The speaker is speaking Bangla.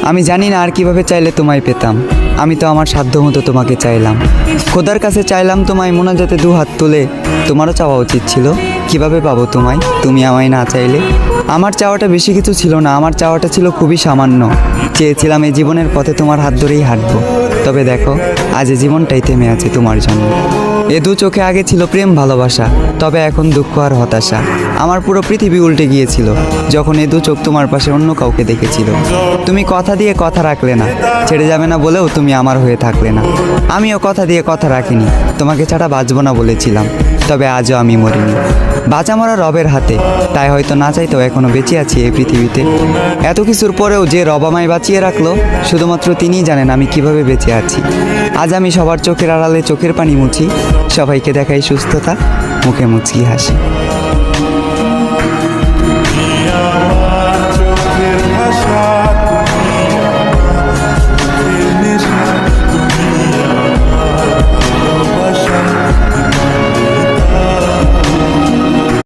আমি জানি না আর কিভাবে চাইলে তোমায় পেতাম। আমি তো আমার সাধ্য মতো তোমাকে চাইলাম, খোদার কাছে চাইলাম তোমায় মোনাজাতে দু হাত তুলে। তোমারও চাওয়া উচিত ছিল, কিভাবে পাবো তোমায় তুমি আমায় না চাইলে। আমার চাওয়াটা বেশি কিছু ছিল না, আমার চাওয়াটা ছিল খুবই সামান্য। চেয়েছিলাম এই জীবনের পথে তোমার হাত ধরেই হাঁটবো। তবে দেখো, আজ এই জীবনটাই থেমে আছে তোমার জন্য। এ দু চোখে আগে ছিল প্রেম ভালোবাসা, তবে এখন দুঃখ আর হতাশা। আমার পুরো পৃথিবী উল্টে গিয়েছিল যখন এ দু চোখ তোমার পাশে অন্য কাউকে দেখেছিল। তুমি কথা দিয়ে কথা রাখলে না, ছেড়ে যাবে না বলেও তুমি আমার হয়ে থাকলে না। আমিও কথা দিয়ে কথা রাখিনি, তোমাকে ছাড়া বাঁচবো না বলেছিলাম। তবে আজও আমি মরিনি, বাঁচা মরা রবের হাতে। তাই হয়তো না চাইতেও এখনো বেঁচে আছি এই পৃথিবীতে। এত কিছুর পরেও যে রব আমায় বাঁচিয়ে রাখলো, শুধুমাত্র তিনিই জানেন আমি কিভাবে বেঁচে আছি। আজ আমি সবার চোখের আড়ালে চোখের পানি মুছি, সবাইকে দেখাই সুস্থতা, মুখে মুচকি হাসি।